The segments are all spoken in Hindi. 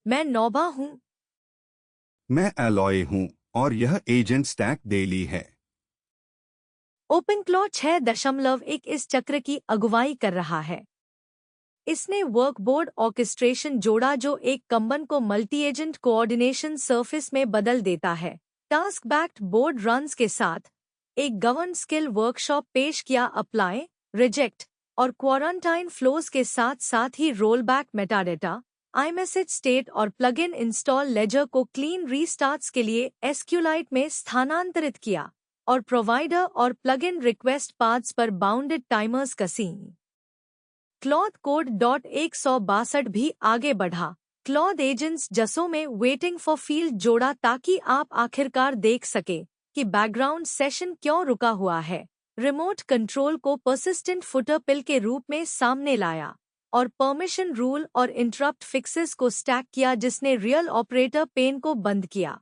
मैं नोबा हूँ। मैं एलॉय हूँ और यह एजेंट स्टैक डेली है। ओपनक्लॉ 6.1 इस चक्र की अगुवाई कर रहा है। इसने वर्कबोर्ड ऑर्केस्ट्रेशन जोड़ा जो एक कंबन को मल्टी एजेंट कोऑर्डिनेशन सरफेस में बदल देता है। टास्क बैक्ड बोर्ड रन्स के साथ एक गवर्न स्किल वर्कशॉप पेश किया। अप्लाई, रिजेक्ट और क्वारंटाइन फ्लोज के साथ साथ ही roll back metadata, iMessage state और प्लग इन इंस्टॉल लेजर को क्लीन रीस्टार्ट्स के लिए एसक्यूलाइट में स्थानांतरित किया और प्रोवाइडर और प्लग इन रिक्वेस्ट पाथ्स पर बाउंडेड टाइमर्स कसीं। क्लॉद कोड .162 भी आगे बढ़ा। क्लॉद एजेंट्स जसों में वेटिंग फॉर फील्ड जोड़ा ताकि आप आखिरकार देख सके कि बैकग्राउंड सेशन क्यों रुका हुआ है। रिमोट कंट्रोल को पर्सिस्टेंट फुटर पिल के रूप में सामने लाया और परमिशन रूल और इंटरप्ट फिक्सेस को स्टैक किया जिसने रियल ऑपरेटर पेन को बंद किया।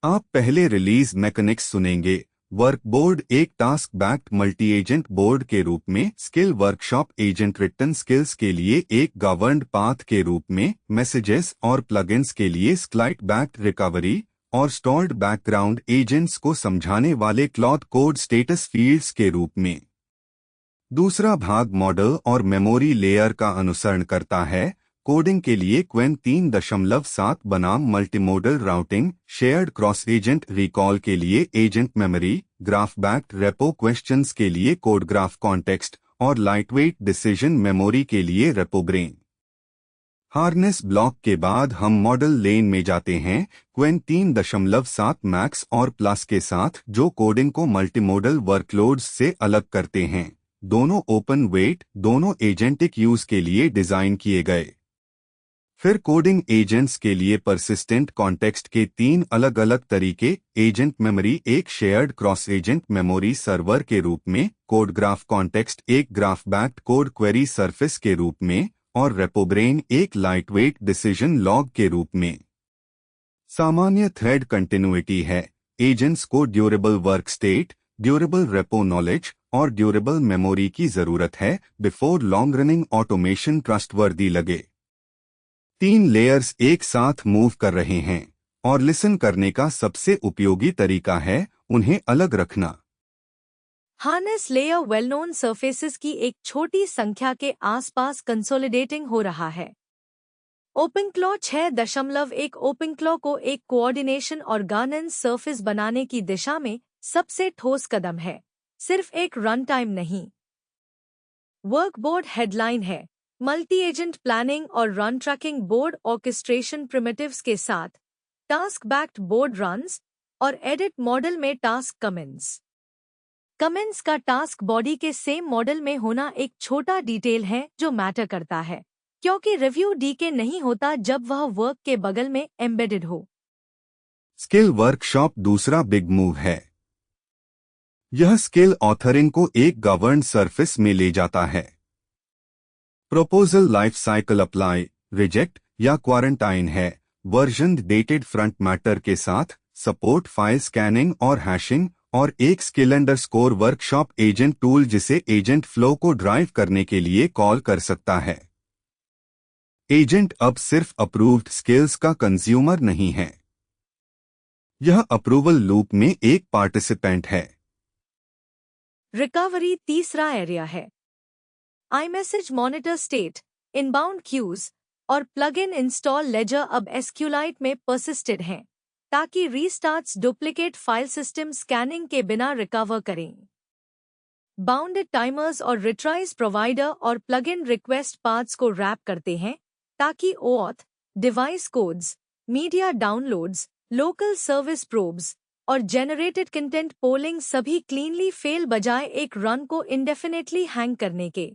आप पहले रिलीज मैकेनिक्स सुनेंगे। वर्कबोर्ड एक task backed multi agent board के रूप में, skill workshop agent return skills के लिए एक गवर्नड पाथ के रूप में, मैसेजेस और प्लगइन्स के लिए स्लाइट बैक्ड रिकवरी और स्टॉल्ड बैकग्राउंड एजेंट्स को समझाने वाले क्लॉद कोड स्टेटस फील्ड्स के रूप में। दूसरा भाग मॉडल और मेमोरी लेयर का अनुसरण करता है। कोडिंग के लिए क्वेन 3.7 बनाम multimodal routing, shared cross agent recall के लिए agent memory, graph backed repo questions के लिए कोड ग्राफ कॉन्टेक्स्ट और लाइटवेट डिसीजन मेमोरी के लिए रेपो ब्रेन। हार्नेस ब्लॉक के बाद हम मॉडल लेन में जाते हैं, क्वेन 3.7 मैक्स और प्लस के साथ, जो कोडिंग को मल्टीमोडल वर्कलोड्स से अलग करते हैं। दोनों ओपन वेट, दोनों एजेंटिक यूज के लिए डिजाइन किए गए। फिर कोडिंग एजेंट्स के लिए परसिस्टेंट कॉन्टेक्स्ट के 3 अलग अलग तरीके, एजेंट मेमोरी एक shared cross agent memory server के रूप में, कोड ग्राफ कॉन्टेक्स्ट एक graph backed code query surface के रूप में और रेपोब्रेन एक लाइटवेट डिसीजन लॉग के रूप में। सामान्य थ्रेड कंटिन्यूटी है। एजेंट्स को durable work state, durable repo knowledge और ड्यूरेबल मेमोरी की जरूरत है before long running automation trustworthy लगे। 3 लेयर्स एक साथ मूव कर रहे हैं और लिसन करने का सबसे उपयोगी तरीका है उन्हें अलग रखना। Harness layer well known surfaces की एक छोटी संख्या के आसपास कंसोलिडेटिंग हो रहा है। ओपनक्लॉ 6.1 ओपनक्लॉ को एक कोऑर्डिनेशन और गवर्नेंस सरफेस बनाने की दिशा में सबसे ठोस कदम है, सिर्फ एक रन टाइम नहीं। वर्कबोर्ड हेडलाइन है, मल्टी एजेंट प्लानिंग और run tracking board orchestration primitives के साथ, टास्क बैक्ड बोर्ड रन्स और एडिट मॉडल में टास्क कमेंट्स का टास्क बॉडी के सेम मॉडल में होना एक छोटा डिटेल है जो मैटर करता है, क्योंकि रिव्यू डीके नहीं होता जब वह वर्क के बगल में एम्बेडेड हो। स्किल वर्कशॉप दूसरा बिग मूव है। यह स्किल ऑथरिंग को एक गवर्न्ड सरफेस में ले जाता है। Proposal life cycle apply, reject या क्वारंटाइन है। वर्जन डेटेड फ्रंट मैटर के साथ, सपोर्ट फाइल स्कैनिंग और हैशिंग और एक skill underscore workshop agent tool जिसे एजेंट फ्लो को ड्राइव करने के लिए कॉल कर सकता है। एजेंट अब सिर्फ अप्रूव्ड स्किल्स का कंज्यूमर नहीं है, यह अप्रूवल लूप में एक पार्टिसिपेंट है। रिकवरी तीसरा एरिया है। iMessage monitor state, inbound queues और प्लग इन इंस्टॉल लेजर अब एसक्यूलाइट में पर्सिस्टेड हैं, ताकि restarts duplicate file system scanning के बिना रिकवर करें। बाउंडेड टाइमर्स और रिट्राइज प्रोवाइडर और प्लग इन रिक्वेस्ट पाथ्स को रैप करते हैं ताकि OAuth, device codes, media downloads, local service probes और जनरेटेड कंटेंट पोलिंग सभी क्लीनली फेल बजाय एक रन को इंडेफिनेटली हैंग करने के।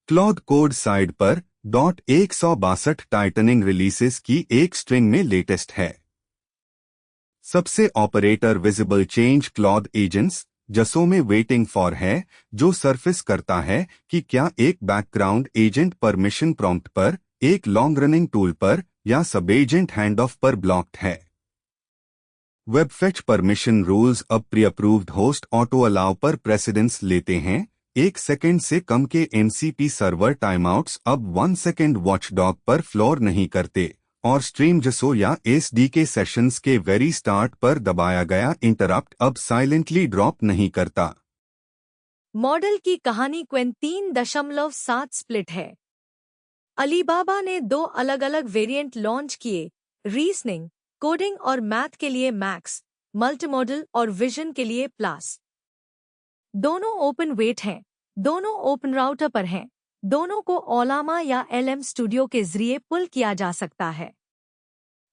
क्लॉद कोड साइड पर .162 टाइटनिंग रिलीसेस की एक स्ट्रिंग में लेटेस्ट है। सबसे operator visible change Claude agents जसों में वेटिंग फॉर है, जो सरफेस करता है कि क्या एक बैकग्राउंड एजेंट परमिशन प्रॉम्प्ट पर, एक लॉन्ग रनिंग टूल पर या सब एजेंट हैंड ऑफ पर ब्लॉक्ड है। वेबफेच परमिशन रूल्स अब pre approved host auto allow पर प्रेसिडेंस लेते हैं, 1 सेकंड से कम के MCP सर्वर टाइमआउट्स अब 1 सेकंड वॉचडॉग पर फ्लोर नहीं करते और स्ट्रीम जसो या SDK सेशंस के वेरी स्टार्ट पर दबाया गया इंटरप्ट अब साइलेंटली ड्रॉप नहीं करता। मॉडल की कहानी क्वेन 3.7 स्प्लिट है। अलीबाबा ने 2 अलग अलग वेरिएंट लॉन्च किए, रीजनिंग, कोडिंग और मैथ के लिए मैक्स, मल्टीमॉडल और विजन के लिए प्लस। दोनों ओपन वेट हैं, दोनों ओपन राउटर पर हैं, दोनों को ओलामा या LM स्टूडियो के जरिए पुल किया जा सकता है।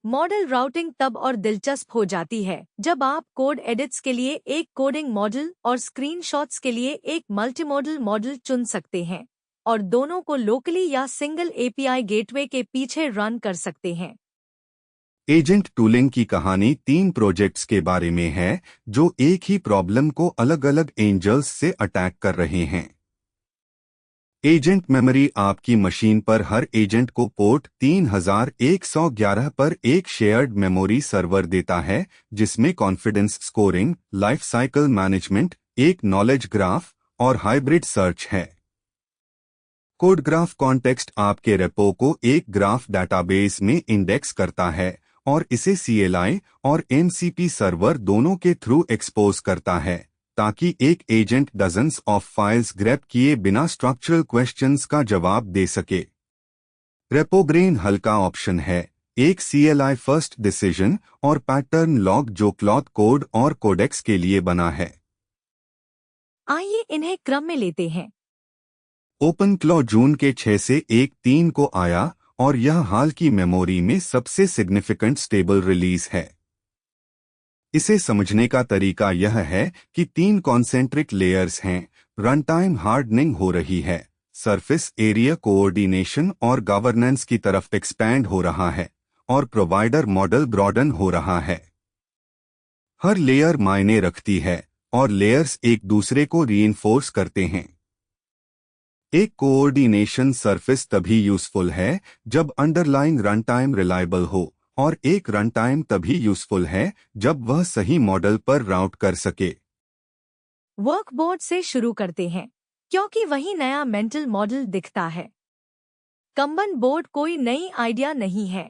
मॉडल राउटिंग तब और दिलचस्प हो जाती है जब आप कोड एडिट्स के लिए एक कोडिंग मॉडल और स्क्रीनशॉट्स के लिए एक मल्टीमॉडल मॉडल चुन सकते हैं और दोनों को लोकली या सिंगल API गेटवे के पीछे रन कर सकते हैं। एजेंट टूलिंग की कहानी 3 प्रोजेक्ट्स के बारे में है जो एक ही प्रॉब्लम को अलग अलग एंजल्स से अटैक कर रहे हैं। एजेंट मेमोरी आपकी मशीन पर हर एजेंट को पोर्ट 3111 पर एक शेयर्ड मेमोरी सर्वर देता है जिसमें confidence scoring, life cycle management, एक नॉलेज ग्राफ और हाइब्रिड सर्च है। कोड ग्राफ कॉन्टेक्स्ट आपके रेपो को एक ग्राफ डेटाबेस में इंडेक्स करता है और इसे CLI और MCP सर्वर दोनों के थ्रू एक्सपोज करता है ताकि एक agent dozens of files grab किए बिना स्ट्रक्चरल क्वेश्चंस का जवाब दे सके। रेपोब्रेन हल्का ऑप्शन है, एक CLI फर्स्ट डिसीजन और पैटर्न लॉग जो क्लॉथ कोड और कोडेक्स के लिए बना है। आइए इन्हें क्रम में लेते हैं। ओपनक्लॉ जून के 6 से 1/3 को आया और यह हाल की मेमोरी में सबसे सिग्निफिकेंट स्टेबल रिलीज है। इसे समझने का तरीका यह है कि 3 कॉन्सेंट्रिक लेयर्स हैं, रन टाइम हार्डनिंग हो रही है, सरफेस एरिया कोऑर्डिनेशन और गवर्नेंस की तरफ एक्सपैंड हो रहा है और प्रोवाइडर मॉडल ब्रॉडन हो रहा है। हर लेयर मायने रखती है और लेयर्स एक दूसरे को रीइंफोर्स करते हैं। एक कोऑर्डिनेशन सरफेस तभी यूजफुल है जब अंडरलाइंग रन टाइम रिलायबल हो और एक रन टाइम तभी यूजफुल है जब वह सही मॉडल पर राउट कर सके। वर्कबोर्ड से शुरू करते हैं क्योंकि वही नया मेंटल मॉडल दिखता है। कंबन बोर्ड कोई नई आइडिया नहीं है।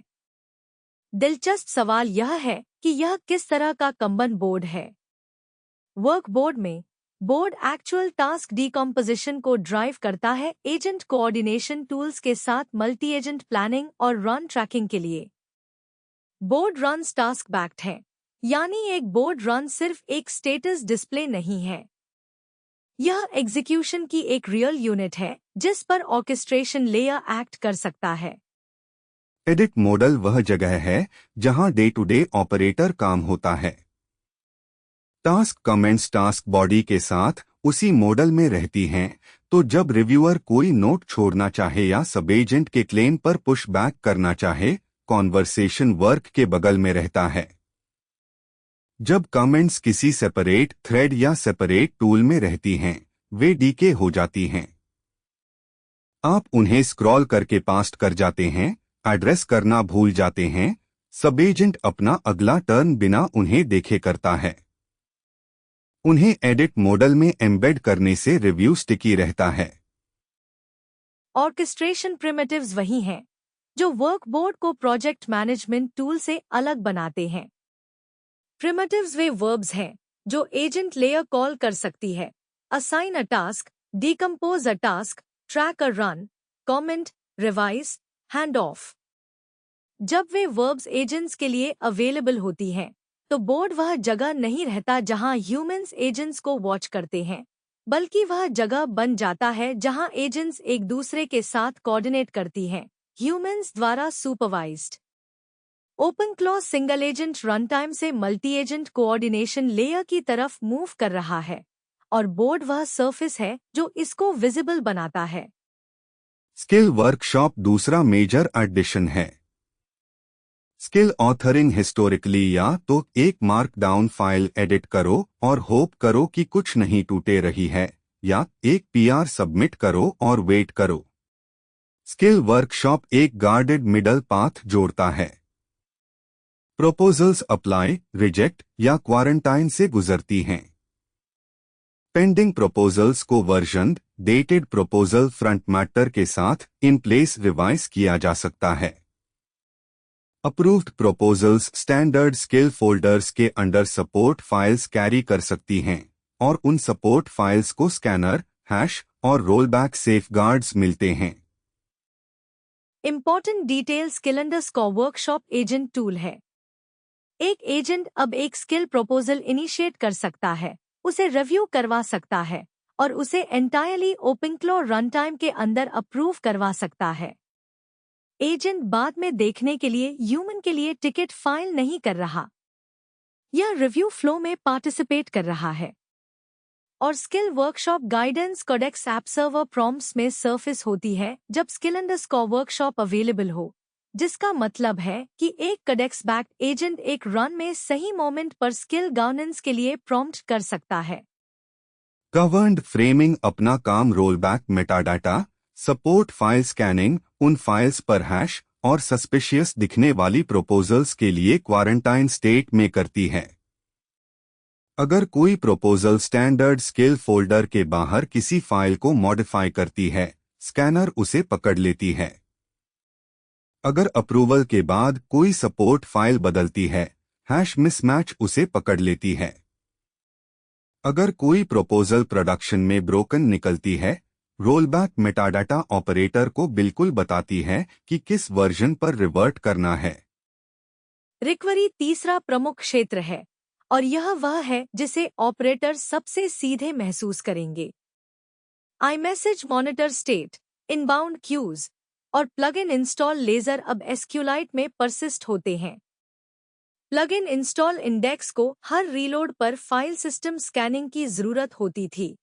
दिलचस्प सवाल यह है कि यह किस तरह का कंबन बोर्ड है। वर्कबोर्ड में बोर्ड एक्चुअल टास्क डिकम्पोजिशन को ड्राइव करता है एजेंट कोऑर्डिनेशन टूल्स के साथ मल्टी एजेंट प्लानिंग और रन ट्रैकिंग के लिए। बोर्ड रन्स टास्क बैक्ड है, यानी एक बोर्ड रन सिर्फ एक स्टेटस डिस्प्ले नहीं है। यह एग्जीक्यूशन की एक रियल यूनिट है जिस पर ऑर्केस्ट्रेशन लेयर एक्ट कर सकता है। एडिट मॉडल वह जगह है जहां डे टू डे ऑपरेटर काम होता है। टास्क कमेंट्स टास्क बॉडी के साथ उसी मॉडल में रहती हैं, तो जब रिव्यूअर कोई नोट छोड़ना चाहे या सब एजेंट के क्लेम पर पुश बैक करना चाहे, कॉन्वर्सेशन वर्क के बगल में रहता है। जब कमेंट्स किसी सेपरेट थ्रेड या सेपरेट टूल में रहती हैं, वे डीके हो जाती हैं। आप उन्हें स्क्रॉल करके पास्ट कर जाते हैं, एड्रेस करना भूल जाते हैं, सब एजेंट अपना अगला टर्न बिना उन्हें देखे करता है। उन्हें एडिट मॉडल में एम्बेड करने से रिव्यू स्टिकी रहता है। ऑर्केस्ट्रेशन प्रिमिटिव्स वही हैं जो वर्कबोर्ड को प्रोजेक्ट मैनेजमेंट टूल से अलग बनाते हैं। प्रिमिटिव्स वे वर्ब्स हैं जो एजेंट लेयर कॉल कर सकती है, assign a task, decompose a task, track a run, comment, revise, hand of. जब वे वर्ब्स एजेंट्स के लिए अवेलेबल होती हैं, तो बोर्ड वह जगह नहीं रहता जहां ह्यूमंस एजेंट्स को वॉच करते हैं, बल्कि वह जगह बन जाता है जहां एजेंट्स एक दूसरे के साथ कोऑर्डिनेट करती हैं, ह्यूमंस द्वारा supervised. OpenClaw single agent run time से मल्टी एजेंट कोऑर्डिनेशन लेयर की तरफ मूव कर रहा है और बोर्ड वह सरफेस है जो इसको विजिबल बनाता है। स्किल वर्कशॉप दूसरा मेजर एडिशन है। स्किल ऑथरिंग हिस्टोरिकली या तो एक मार्कडाउन फाइल एडिट करो और होप करो कि कुछ नहीं टूटे रही है, या एक PR सबमिट करो और वेट करो। स्किल वर्कशॉप एक गार्डेड मिडल पाथ जोड़ता है। प्रपोजल्स अप्लाई, रिजेक्ट या क्वारंटाइन से गुजरती हैं। पेंडिंग प्रपोजल्स को version dated proposal front matter के साथ इन प्लेस रिवाइज किया जा सकता है। Approved proposals standard skill folders के अंडर सपोर्ट फाइल्स कैरी कर सकती हैं और उन सपोर्ट फाइल्स को स्कैनर, हैश और रोलबैक सेफगार्ड्स मिलते हैं। Important detail skill workshop workshop agent tool है। एक एजेंट अब एक स्किल प्रपोजल इनिशिएट कर सकता है, उसे रिव्यू करवा सकता है और उसे एंटायरली ओपनफ्लो रन टाइम के अंदर अप्रूव करवा सकता है। एजेंट बाद में देखने के लिए ह्यूमन के लिए टिकट फाइल नहीं कर रहा, यह रिव्यू फ्लो में पार्टिसिपेट कर रहा है। और skill workshop guidance Codex app server prompts में सरफेस होती है जब स्किल_वर्कशॉप वर्कशॉप अवेलेबल हो, जिसका मतलब है कि एक कोडेक्स बैक एजेंट एक रन में सही मोमेंट पर स्किल गवर्नेंस के लिए प्रॉम्प्ट कर सकता है। गवर्न्ड फ्रेमिंग अपना काम rollback metadata, support file scanning, उन फाइल्स पर हैश और सस्पिशियस दिखने वाली प्रपोजल्स के लिए क्वारंटाइन स्टेट में करती है। अगर कोई प्रपोजल स्टैंडर्ड स्किल फोल्डर के बाहर किसी फाइल को मॉडिफाई करती है, स्कैनर उसे पकड़ लेती है। अगर अप्रूवल के बाद कोई सपोर्ट फाइल बदलती है, हैश मिसमैच उसे पकड़ लेती है। अगर कोई प्रपोजल प्रोडक्शन में ब्रोकन निकलती है, रोलबैक मेटाडाटा ऑपरेटर को बिल्कुल बताती है कि किस वर्जन पर रिवर्ट करना है। रिकवरी तीसरा प्रमुख क्षेत्र है और यह वह है जिसे ऑपरेटर सबसे सीधे महसूस करेंगे। iMessage monitor state, inbound queues और प्लगइन इंस्टॉल लेजर अब एसक्यूलाइट में परसिस्ट होते हैं। प्लगइन इंस्टॉल इंडेक्स को हर रीलोड पर फाइल सिस्टम स्कैनिंग की जरूरत होती थी।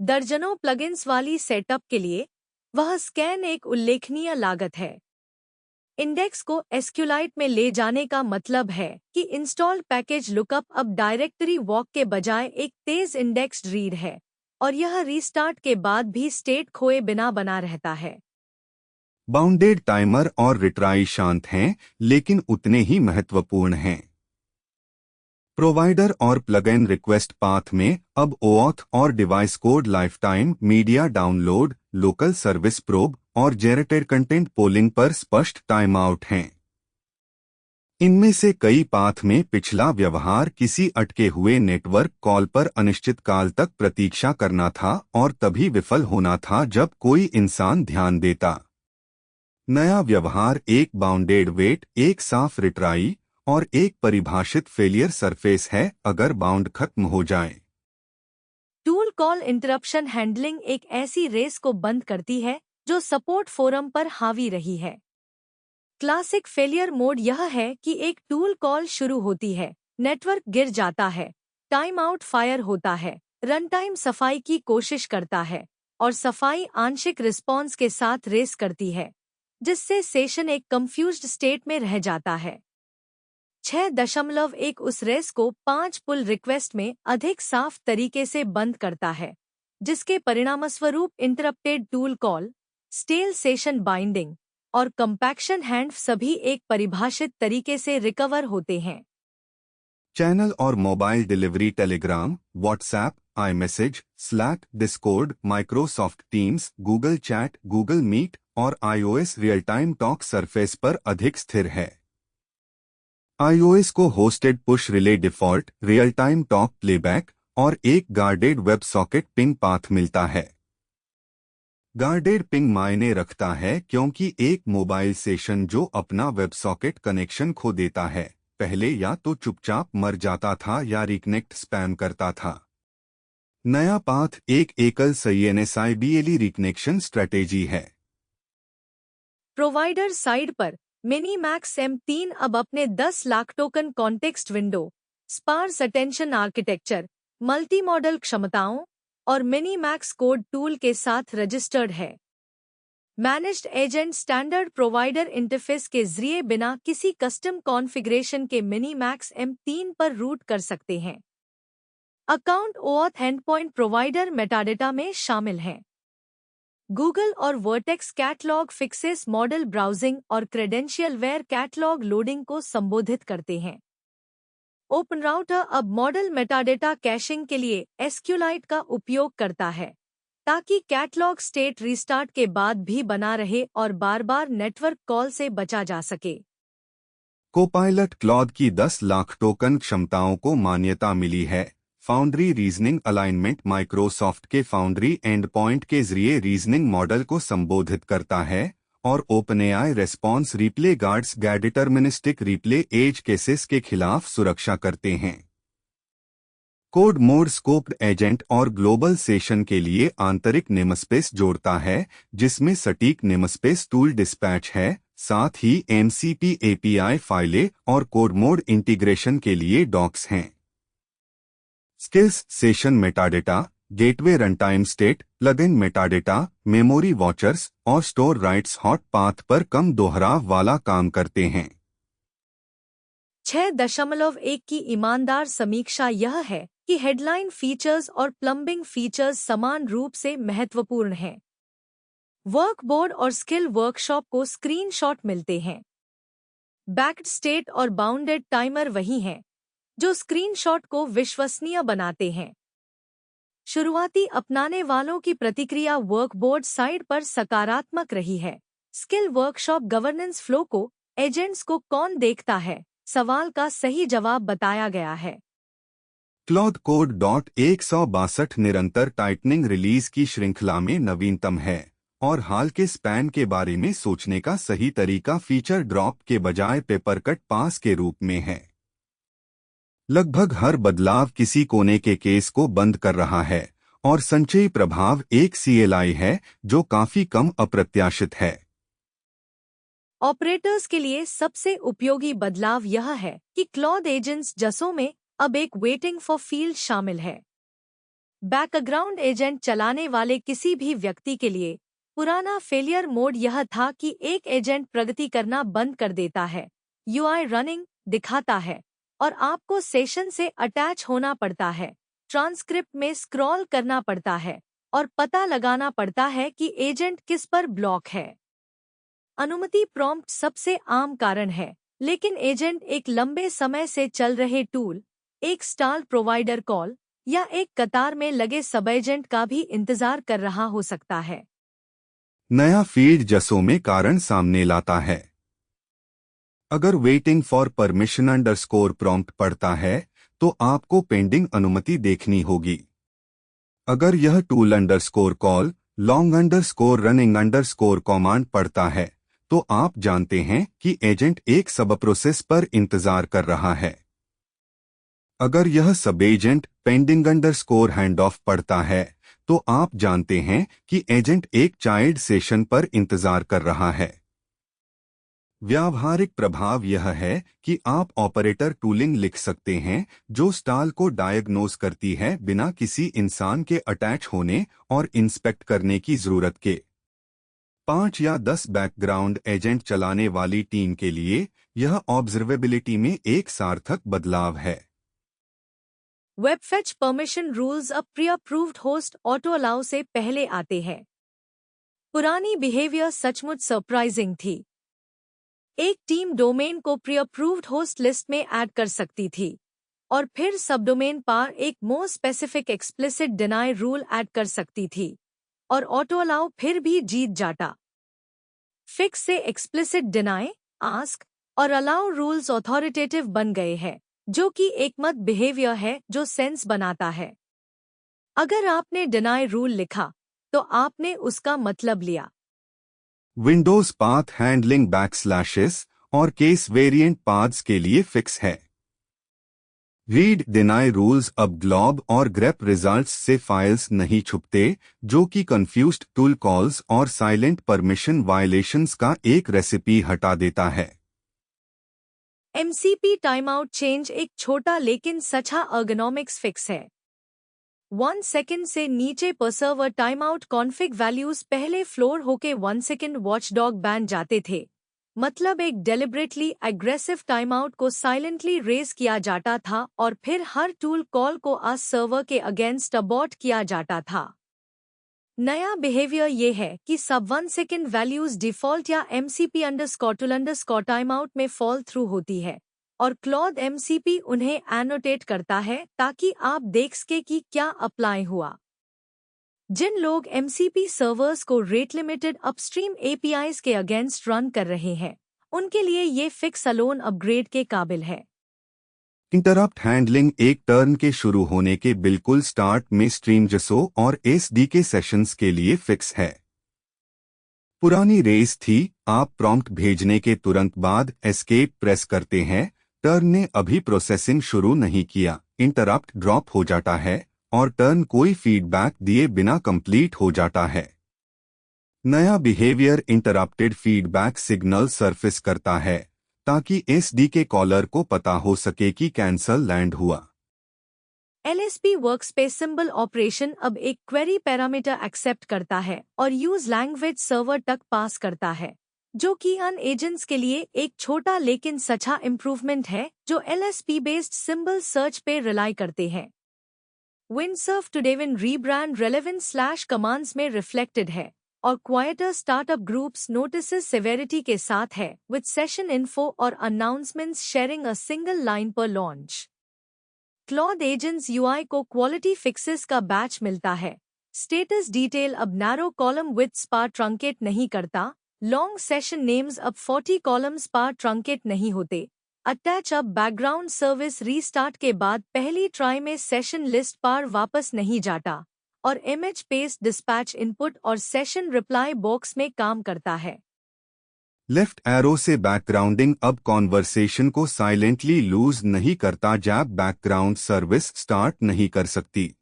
दर्जनों प्लगइन्स वाली सेटअप के लिए वह स्कैन एक उल्लेखनीय लागत है। इंडेक्स को एसक्यूलाइट में ले जाने का मतलब है कि इंस्टॉल पैकेज लुकअप अब डायरेक्टरी वॉक के बजाय एक तेज इंडेक्स्ड रीड है और यह रीस्टार्ट के बाद भी स्टेट खोए बिना बना रहता है। बाउंडेड टाइमर और रिट्राई शांत हैं, लेकिन उतने ही महत्वपूर्ण हैं। प्रोवाइडर और प्लगइन रिक्वेस्ट पाथ में अब ओऑथ और device code life time, media download, local service probe और जेनेरेटेड कंटेंट पोलिंग पर स्पष्ट टाइम आउट हैं। इनमें से कई पाथ में पिछला व्यवहार किसी अटके हुए नेटवर्क कॉल पर अनिश्चित काल तक प्रतीक्षा करना था और तभी विफल होना था जब कोई इंसान ध्यान देता। नया व्यवहार एक बाउंडेड वेट, एक साफ रिट्राई और एक परिभाषित फेलियर सरफेस है अगर बाउंड खत्म हो जाए। टूल कॉल इंटरप्शन हैंडलिंग एक ऐसी रेस को बंद करती है जो सपोर्ट फोरम पर हावी रही है। क्लासिक फेलियर मोड यह है कि एक टूल कॉल शुरू होती है, नेटवर्क गिर जाता है, टाइम आउट फायर होता है, रन टाइम सफाई की कोशिश करता है और सफाई आंशिक रिस्पॉन्स के साथ रेस करती है, जिससे सेशन एक कंफ्यूज्ड स्टेट में रह जाता है। 6.1 उस रेस को 5 पुल रिक्वेस्ट में अधिक साफ तरीके से बंद करता है, जिसके परिणामस्वरूप interrupted tool call, stale session binding और कंपैक्शन हैंड सभी एक परिभाषित तरीके से रिकवर होते हैं। चैनल और mobile delivery Telegram, WhatsApp, iMessage, Slack, Discord, Microsoft Teams, Google Chat, Google Meet और iOS real time talk surface पर अधिक स्थिर है। iOS को hosted push relay default, real time talk playback और एक guarded web socket ping path मिलता है। गार्डेड पिंग मायने रखता है क्योंकि एक मोबाइल सेशन जो अपना वेब सॉकेट कनेक्शन खो देता है, पहले या तो चुपचाप मर जाता था या रिकनेक्ट स्पैम करता था। नया पाथ एक एकल SIBLE रिकनेक्शन स्ट्रेटेजी है। प्रोवाइडर साइड पर मिनीमैक्स M3 अब अपने 10 lakh token context window, sparse attention architecture, multi model क्षमताओं और मिनीमैक्स कोड टूल के साथ रजिस्टर्ड है। Managed agent standard provider interface के जरिए बिना किसी कस्टम कॉन्फ़िगरेशन के मिनीमैक्स M3 पर रूट कर सकते हैं। Account OAuth endpoint provider metadata में शामिल हैं। गूगल और vertex catalogue fixes model browsing और क्रेडेंशियल वेयर कैटलॉग लोडिंग को संबोधित करते हैं। OpenRouter अब मॉडल मेटाडेटा कैशिंग के लिए SQLite का उपयोग करता है ताकि कैटलॉग स्टेट रीस्टार्ट के बाद भी बना रहे और बार बार नेटवर्क कॉल से बचा जा सके। कोपायलट क्लॉड की 10 लाख टोकन क्षमताओं को मान्यता मिली है। फाउंड्री रीजनिंग अलाइनमेंट माइक्रोसॉफ्ट के फाउंड्री एंड पॉइंट के जरिए रीजनिंग मॉडल को संबोधित करता है और OpenAI response replay guards deterministic replay edge cases के खिलाफ सुरक्षा करते हैं। कोड मोड स्कोप्ड एजेंट और ग्लोबल सेशन के लिए आंतरिक नेमस्पेस जोड़ता है जिसमें सटीक नेमस्पेस टूल डिस्पैच है, साथ ही MCP API फाइलें और कोड मोड इंटीग्रेशन के लिए डॉक्स हैं। Skills session metadata, gateway runtime state, plugin metadata, memory watchers और स्टोर राइट्स हॉट पाथ पर कम दोहराव वाला काम करते हैं। 6.1 की ईमानदार समीक्षा यह है कि हेडलाइन फीचर्स और प्लम्बिंग फीचर्स समान रूप से महत्वपूर्ण हैं। वर्कबोर्ड और स्किल वर्कशॉप को स्क्रीनशॉट मिलते हैं। बैक्ड स्टेट और बाउंडेड टाइमर वही हैं जो स्क्रीनशॉट को विश्वसनीय बनाते हैं। शुरुआती अपनाने वालों की प्रतिक्रिया वर्कबोर्ड साइड पर सकारात्मक रही है। स्किल वर्कशॉप गवर्नेंस फ्लो को, एजेंट्स को कौन देखता है, सवाल का सही जवाब बताया गया है। क्लॉड कोड 162 निरंतर टाइटनिंग रिलीज की श्रृंखला में नवीनतम है और हाल के स्पैन के बारे में सोचने का सही तरीका फीचर ड्रॉप के बजाय पेपर कट पास के रूप में है। लगभग हर बदलाव किसी कोने के केस को बंद कर रहा है और संचयी प्रभाव एक CLI है जो काफी कम अप्रत्याशित है। ऑपरेटर्स के लिए सबसे उपयोगी बदलाव यह है कि क्लॉड एजेंट्स जसों में अब एक वेटिंग फॉर फील्ड शामिल है। बैकग्राउंड एजेंट चलाने वाले किसी भी व्यक्ति के लिए पुराना फेलियर मोड यह था कि एक एजेंट प्रगति करना बंद कर देता है, UI रनिंग दिखाता है और आपको सेशन से अटैच होना पड़ता है, ट्रांसक्रिप्ट में स्क्रॉल करना पड़ता है और पता लगाना पड़ता है कि एजेंट किस पर ब्लॉक है। अनुमति प्रॉम्प्ट सबसे आम कारण है, लेकिन एजेंट एक लंबे समय से चल रहे टूल, एक स्टाल प्रोवाइडर कॉल या एक कतार में लगे सब एजेंट का भी इंतजार कर रहा हो सकता है। नया फील्ड जसों में कारण सामने लाता है। अगर waiting for permission underscore prompt पढ़ता है तो आपको पेंडिंग अनुमति देखनी होगी। अगर यह tool underscore call, long underscore running underscore command पढ़ता है तो आप जानते हैं कि एजेंट एक सब प्रोसेस पर इंतजार कर रहा है। अगर यह सब agent pending underscore hand of पढ़ता है तो आप जानते हैं कि एजेंट एक चाइल्ड सेशन पर इंतजार कर रहा है। व्यावहारिक प्रभाव यह है कि आप ऑपरेटर टूलिंग लिख सकते हैं जो स्टाल को डायग्नोज करती है बिना किसी इंसान के अटैच होने और इंस्पेक्ट करने की जरूरत के। 5 या 10 बैकग्राउंड एजेंट चलाने वाली टीम के लिए यह ऑब्जर्वेबिलिटी में एक सार्थक बदलाव है। वेबफेच परमिशन रूल्स अब pre approved host auto allow से पहले आते हैं। पुरानी बिहेवियर सचमुच सरप्राइजिंग थी। एक टीम डोमेन को प्री अप्रूव्ड होस्ट लिस्ट में ऐड कर सकती थी और फिर सबडोमेन पार एक more specific explicit deny rule add कर सकती थी और ऑटो अलाउ फिर भी जीत जाता। फिक्स से एक्सप्लिसिट डिनाई, आस्क और अलाउ रूल्स ऑथोरिटेटिव बन गए हैं, जो कि एक मत बिहेवियर है जो सेंस बनाता है। अगर आपने डिनाई रूल लिखा तो आपने उसका मतलब लिया। विंडोज पाथ हैंडलिंग बैकस्लैशेस और केस वेरिएंट पाथ्स के लिए फिक्स है। रीड डिनाई रूल्स अब ग्लॉब और ग्रेप रिजल्ट्स से फाइल्स नहीं छुपते, जो कि कंफ्यूज्ड टूल कॉल्स और साइलेंट परमिशन वायलेशंस का एक रेसिपी हटा देता है। MCP टाइमआउट चेंज एक छोटा लेकिन सच्चा अर्गोनॉमिक्स फिक्स है। 1 सेकंड से नीचे पर सर्वर टाइमआउट कॉन्फ़िग वैल्यूज पहले फ्लोर होके 1 सेकंड वॉचडॉग बैन जाते थे। मतलब एक डेलिबरेटली एग्रेसिव टाइमआउट को साइलेंटली रेज किया जाता था और फिर हर टूल कॉल को आस सर्वर के अगेंस्ट अबॉर्ट किया जाता था। नया बिहेवियर ये है कि सब 1 सेकंड वैल्यूज डिफॉल्ट या MCP underscore tool underscore timeout में फॉल थ्रू होती है और क्लॉड MCP उन्हें एनोटेट करता है ताकि आप देख सके कि क्या अप्लाई हुआ। जिन लोग MCP सर्वर्स को रेट लिमिटेड अपस्ट्रीम APIs के अगेंस्ट रन कर रहे हैं, उनके लिए ये फिक्स अलोन अपग्रेड के काबिल है। इंटरप्ट हैंडलिंग एक टर्न के शुरू होने के बिल्कुल स्टार्ट में स्ट्रीम जसो और SDK सेशंस के लिए फिक्स है। पुरानी रेस थी, आप प्रॉम्प्ट भेजने के तुरंत बाद एस्केप प्रेस करते हैं, टर्न ने अभी प्रोसेसिंग शुरू नहीं किया, इंटरप्ट ड्रॉप हो जाता है और टर्न कोई फीडबैक दिए बिना कंप्लीट हो जाता है। नया behaviour interrupted feedback signal surface करता है ताकि SDK कॉलर को पता हो सके कि कैंसल लैंड हुआ। LSP वर्कस्पेस सिंबल ऑपरेशन अब एक क्वेरी पैरामीटर एक्सेप्ट करता है और यूज लैंग्वेज सर्वर तक पास करता है, जो कि अन एजेंट्स के लिए एक छोटा लेकिन सच्चा इम्प्रूवमेंट है जो LSP बेस्ड सिंबल सर्च पे रिलाई करते हैं। विंडसर्फ टुडेविन रीब्रांड रेलेवेंस/कमांड्स में रिफ्लेक्टेड है और quieter startup groups notices severity के साथ है विद सेशन इन्फो और announcements sharing a single line पर लॉन्च। क्लॉड एजेंट्स UI को क्वालिटी फिक्सेस का बैच मिलता है। स्टेटस डिटेल अब नैरो कॉलम विड्थ्स पर ट्रंकेट नहीं करता, लॉन्ग सेशन नेम्स अब 40 कॉलम्स पर ट्रंकेट नहीं होते। अटैच अब बैकग्राउंड सर्विस रीस्टार्ट के बाद पहली ट्राई में सेशन लिस्ट पर वापस नहीं जाता और इमेज पेस्ट डिस्पैच इनपुट और सेशन रिप्लाई बॉक्स में काम करता है। लेफ्ट एरो से बैकग्राउंडिंग अब कॉन्वर्सेशन को साइलेंटली लूज नहीं करता जब बैकग्राउंड सर्विस स्टार्ट नहीं कर सकती।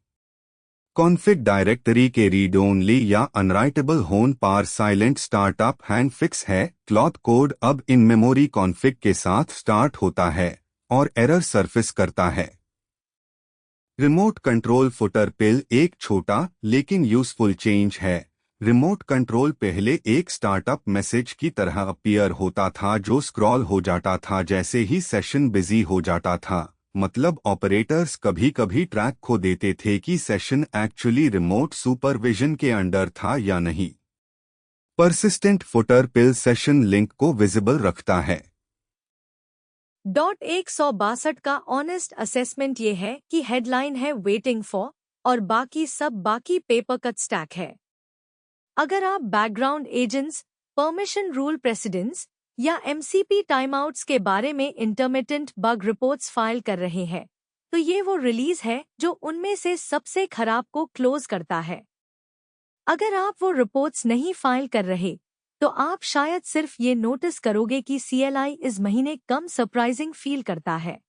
कॉन्फ़िग डायरेक्टरी के रीड ओनली या अनराइटेबल होन पार साइलेंट स्टार्टअप हैंड फिक्स है। क्लॉड कोड अब इन मेमोरी कॉन्फ़िग के साथ स्टार्ट होता है और एरर सरफेस करता है। रिमोट कंट्रोल फुटर पिल एक छोटा लेकिन यूजफुल चेंज है। रिमोट कंट्रोल पहले एक स्टार्टअप मैसेज की तरह अपीयर होता था जो स्क्रॉल हो जाता था जैसे ही सेशन बिजी हो जाता था, मतलब ऑपरेटर्स कभी कभी ट्रैक खो देते थे कि सेशन एक्चुअली रिमोट सुपरविजन के अंडर था या नहीं। परसिस्टेंट फुटर पिल सेशन लिंक को विजिबल रखता है। .162 का ऑनेस्ट असेसमेंट ये है कि हेडलाइन है वेटिंग फॉर और बाकी सब बाकी पेपर कट स्टैक है। अगर आप background agents, permission rule precedence या MCP टाइमआउट्स के बारे में इंटरमिटेंट बग रिपोर्ट्स फाइल कर रहे हैं, तो ये वो रिलीज है जो उनमें से सबसे खराब को क्लोज करता है। अगर आप वो रिपोर्ट्स नहीं फाइल कर रहे, तो आप शायद सिर्फ ये नोटिस करोगे कि CLI इस महीने कम सरप्राइजिंग फील करता है।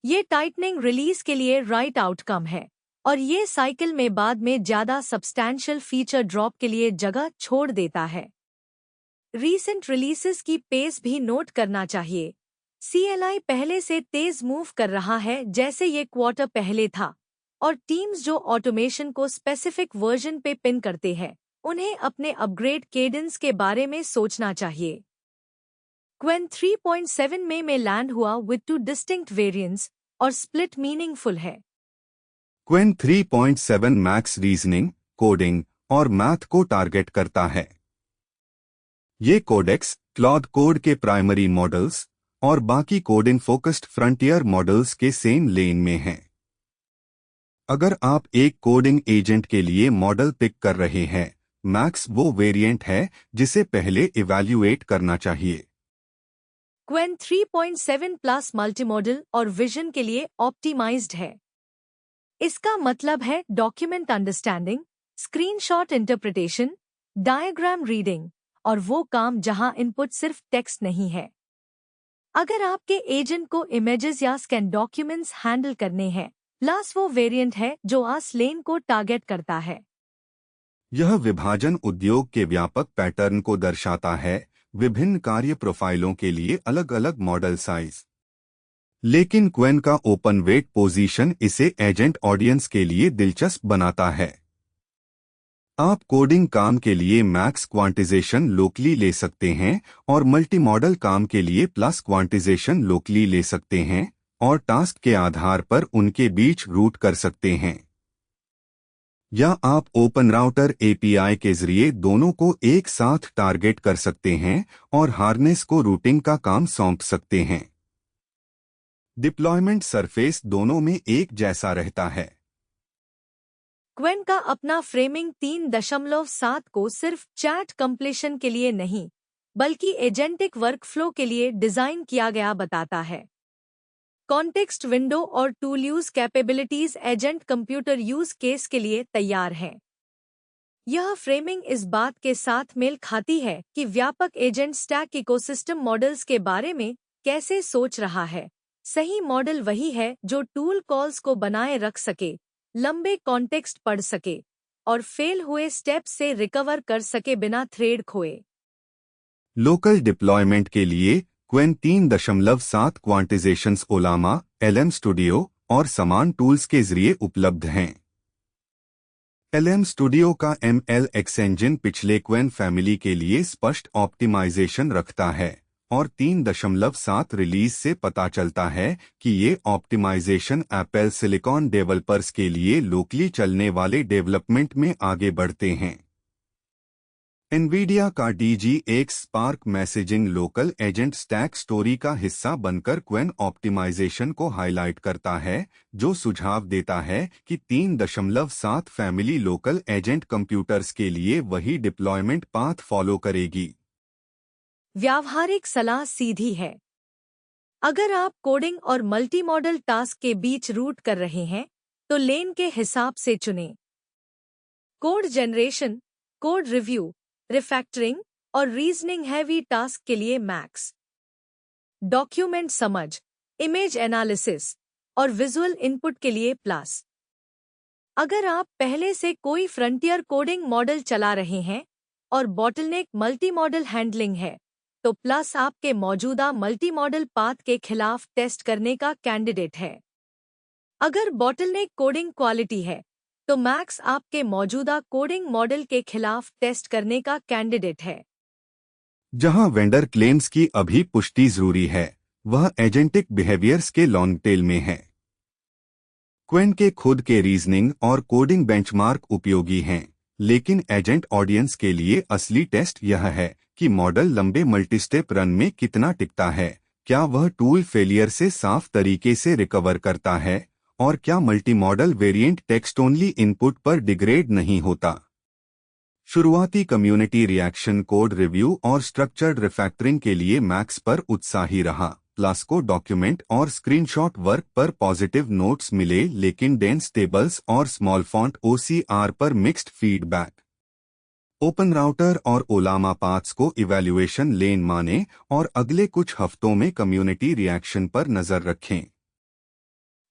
ये टाइटनिंग रिलीज के लिए राइट आउटकम है और ये साइकिल में बाद में ज्यादा सब्सटैंशियल फीचर ड्रॉप के लिए जगह छोड़ देता है। रीसेंट रिलीजेस की पेस भी नोट करना चाहिए। CLI पहले से तेज मूव कर रहा है जैसे ये क्वार्टर पहले था, और टीम्स जो ऑटोमेशन को स्पेसिफिक वर्जन पे पिन करते हैं, उन्हें अपने अपग्रेड केडेंस के बारे में सोचना चाहिए। Qwen 3.7 में लैंड हुआ विद 2 डिस्टिंक्ट वेरिएंट्स और स्प्लिट मीनिंगफुल है। Qwen 3.7 मैक्स रीजनिंग, कोडिंग और मैथ को टारगेट करता है। ये कोडेक्स क्लॉड कोड के प्राइमरी मॉडल्स और बाकी कोडिंग फोकस्ड फ्रंटियर मॉडल्स के सेम लेन में हैं। अगर आप एक कोडिंग एजेंट के लिए मॉडल पिक कर रहे हैं, मैक्स वो वेरिएंट है जिसे पहले इवैल्यूएट करना चाहिए। Qwen 3.7 प्लस मल्टीमॉडल और विजन के लिए ऑप्टिमाइज्ड है। इसका मतलब है document understanding, screenshot interpretation, diagram reading और वो काम जहां इनपुट सिर्फ टेक्स्ट नहीं है। अगर आपके एजेंट को इमेजेस या स्कैन डॉक्यूमेंट्स हैंडल करने हैं, प्लस वो वेरिएंट है जो आस लेन को टारगेट करता है। यह विभाजन उद्योग के व्यापक पैटर्न को दर्शाता है, विभिन्न कार्य प्रोफाइलों के लिए अलग अलग मॉडल साइज। लेकिन क्वेन का ओपन वेट पोजीशन इसे एजेंट ऑडियंस के लिए दिलचस्प बनाता है। आप कोडिंग काम के लिए मैक्स क्वांटिजेशन लोकली ले सकते हैं और मल्टी मॉडल काम के लिए प्लस क्वांटिजेशन लोकली ले सकते हैं और टास्क के आधार पर उनके बीच रूट कर सकते हैं। या आप ओपन राउटर API के जरिए दोनों को एक साथ टारगेट कर सकते हैं और हार्नेस को रूटिंग का काम सौंप सकते हैं। डिप्लॉयमेंट सरफेस दोनों में एक जैसा रहता है। क्वेन का अपना फ्रेमिंग 3.7 को सिर्फ चैट कंप्लीशन के लिए नहीं बल्कि एजेंटिक वर्कफ्लो के लिए डिजाइन किया गया बताता है। कॉन्टेक्स्ट विंडो और tool use capabilities agent computer use case के लिए तैयार हैं। यह फ्रेमिंग इस बात के साथ मेल खाती है कि व्यापक एजेंट स्टैक इकोसिस्टम मॉडल्स के बारे में कैसे सोच रहा है। सही मॉडल वही है जो टूल कॉल्स को बनाए रख सके, लंबे कॉन्टेक्स्ट पढ़ सके और फेल हुए स्टेप से रिकवर कर सके बिना थ्रेड खोए। लोकल डिप्लॉयमेंट के लिए क्वेन 3.7 क्वांटिजेशंस ओलामा, LM स्टूडियो और समान टूल्स के जरिए उपलब्ध हैं। LM स्टूडियो का MLX इंजन पिछले क्वेन फैमिली के लिए स्पष्ट ऑप्टिमाइजेशन रखता है और 3.7 रिलीज से पता चलता है कि ये ऑप्टिमाइजेशन एप्पल सिलिकॉन डेवलपर्स के लिए लोकली चलने वाले डेवलपमेंट में आगे बढ़ते हैं। एनवीडिया का DGX spark messaging local agent stack story का हिस्सा बनकर क्वेन ऑप्टिमाइजेशन को हाईलाइट करता है, जो सुझाव देता है कि 3.7 फैमिली लोकल एजेंट कंप्यूटर्स के लिए वही डिप्लॉयमेंट पाथ फॉलो करेगी। व्यावहारिक सलाह सीधी है। अगर आप कोडिंग और मल्टी मॉडल टास्क के बीच रूट कर रहे हैं तो लेन के हिसाब से चुनें। Code generation, code review, refactoring और रीजनिंग हैवी टास्क के लिए मैक्स। डॉक्यूमेंट समझ, इमेज एनालिसिस और विजुअल इनपुट के लिए प्लस। अगर आप पहले से कोई फ्रंटियर कोडिंग मॉडल चला रहे हैं और बॉटलनेक मल्टी मॉडल हैंडलिंग है तो प्लस आपके मौजूदा मल्टी मॉडल पाथ के खिलाफ टेस्ट करने का कैंडिडेट है। अगर बॉटलनेक कोडिंग क्वालिटी है तो मैक्स आपके मौजूदा कोडिंग मॉडल के खिलाफ टेस्ट करने का कैंडिडेट है। जहां वेंडर क्लेम्स की अभी पुष्टि जरूरी है, वह एजेंटिक बिहेवियर्स के लॉन्ग टेल में है। क्वेन के खुद के रीजनिंग और कोडिंग बेंचमार्क उपयोगी हैं, लेकिन एजेंट ऑडियंस के लिए असली टेस्ट यह है कि मॉडल लंबे मल्टीस्टेप रन में कितना टिकता है, क्या वह टूल फेलियर से साफ तरीके से रिकवर करता है और क्या multi modal variant text only input पर डिग्रेड नहीं होता। शुरुआती कम्युनिटी रिएक्शन कोड रिव्यू और स्ट्रक्चर्ड रिफैक्टरिंग के लिए मैक्स पर उत्साही रहा। प्लस को डॉक्यूमेंट और स्क्रीनशॉट वर्क पर पॉजिटिव नोट्स मिले, लेकिन डेंस टेबल्स और स्मॉल फॉन्ट OCR पर मिक्स्ड फीडबैक। ओपन राउटर और ओलामा पाथ्स को इवैल्यूएशन लेन माने और अगले कुछ हफ्तों में कम्युनिटी रिएक्शन पर नजर रखें।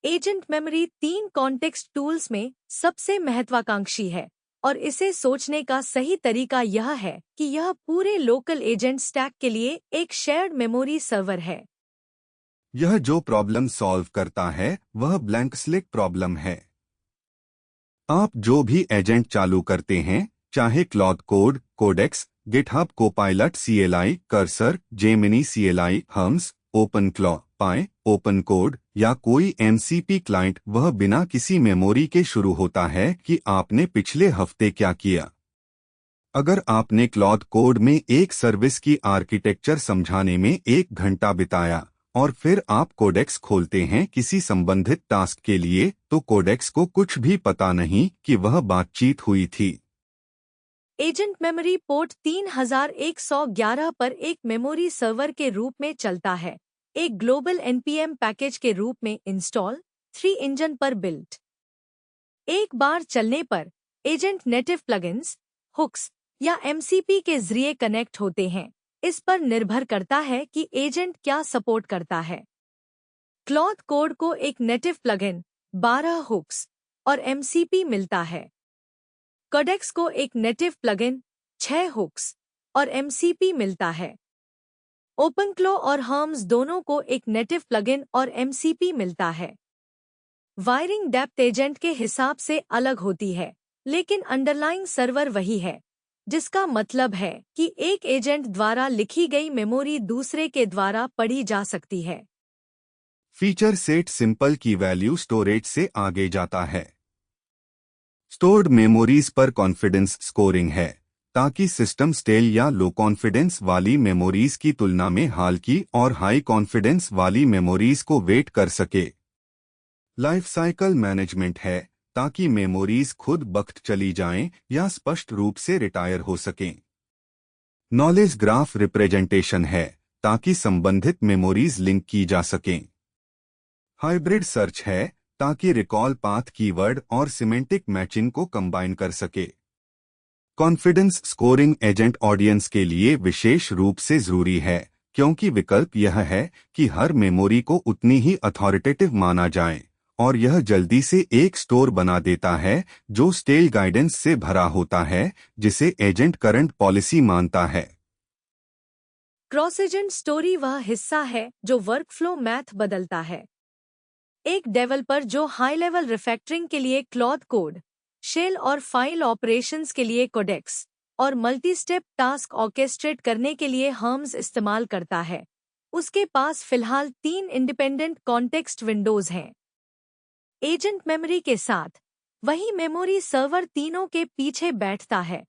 एजेंट मेमोरी 3 कॉन्टेक्स्ट टूल्स में सबसे महत्वाकांक्षी है और इसे सोचने का सही तरीका यह है कि यह पूरे लोकल एजेंट स्टैक के लिए एक शेयर्ड मेमोरी सर्वर है। यह जो प्रॉब्लम सॉल्व करता है वह ब्लैंक स्लेट प्रॉब्लम है। आप जो भी एजेंट चालू करते हैं, चाहे Claude code, Codex, GitHub Copilot CLI, Cursor, Gemini CLI, हम्स, ओपन क्लॉ, पाए, ओपन कोड या कोई MCP क्लाइंट, वह बिना किसी मेमोरी के शुरू होता है कि आपने पिछले हफ्ते क्या किया। अगर आपने क्लॉड कोड में एक सर्विस की आर्किटेक्चर समझाने में 1 घंटा बिताया और फिर आप कोडेक्स खोलते हैं किसी संबंधित टास्क के लिए, तो कोडेक्स को कुछ भी पता नहीं कि वह बातचीत हुई थी। एजेंट मेमोरी पोर्ट 3111 पर एक मेमोरी सर्वर के रूप में चलता है, एक ग्लोबल NPM पैकेज के रूप में इंस्टॉल 3 इंजन पर बिल्ट। एक बार चलने पर एजेंट नेटिव प्लगइन्स, हुक्स या MCP के जरिए कनेक्ट होते हैं। इस पर निर्भर करता है कि एजेंट क्या सपोर्ट करता है। क्लॉड कोड को एक नेटिव प्लगइन, 12 हुक्स और MCP मिलता है। कोडेक्स को एक नेटिव प्लगइन, 6 हुक्स और MCP मिलता है। ओपनक्लो और हम्स दोनों को एक नेटिव प्लगइन और MCP मिलता है। वायरिंग डेप्थ एजेंट के हिसाब से अलग होती है, लेकिन अंडरलाइंग सर्वर वही है, जिसका मतलब है कि एक एजेंट द्वारा लिखी गई मेमोरी दूसरे के द्वारा पढ़ी जा सकती है। फीचर सेट सिंपल की वैल्यू स्टोरेज से आगे जाता है। स्टोर्ड मेमोरीज पर कॉन्फिडेंस स्कोरिंग है। ताकि सिस्टम स्टेल या लो कॉन्फिडेंस वाली मेमोरीज की तुलना में हाल की और हाई कॉन्फिडेंस वाली मेमोरीज को वेट कर सके। लाइफ साइकिल मैनेजमेंट है ताकि मेमोरीज खुद बख्त चली जाएं या स्पष्ट रूप से रिटायर हो सकें। नॉलेज ग्राफ रिप्रेजेंटेशन है ताकि संबंधित मेमोरीज लिंक की जा सकें। हाइब्रिड सर्च है ताकि रिकॉल पाथ कीवर्ड और सिमेंटिक मैचिंग को कंबाइन कर सके। कॉन्फिडेंस स्कोरिंग एजेंट ऑडियंस के लिए विशेष रूप से जरूरी है क्योंकि विकल्प यह है कि हर मेमोरी को उतनी ही अथॉरिटेटिव माना जाए और यह जल्दी से एक स्टोर बना देता है जो स्टेल गाइडेंस से भरा होता है जिसे एजेंट करंट पॉलिसी मानता है। क्रॉस एजेंट स्टोरी वह हिस्सा है जो वर्कफ्लो मैथ बदलता है। एक डेवलपर जो हाई लेवल रिफैक्टरिंग के लिए क्लॉड कोड, शेल और फाइल ऑपरेशंस के लिए कोडेक्स और मल्टी स्टेप टास्क ऑर्केस्ट्रेट करने के लिए हर्म्स इस्तेमाल करता है, उसके पास फिलहाल 3 इंडिपेंडेंट कॉन्टेक्स्ट विंडोज हैं। एजेंट मेमोरी के साथ वही मेमोरी सर्वर तीनों के पीछे बैठता है,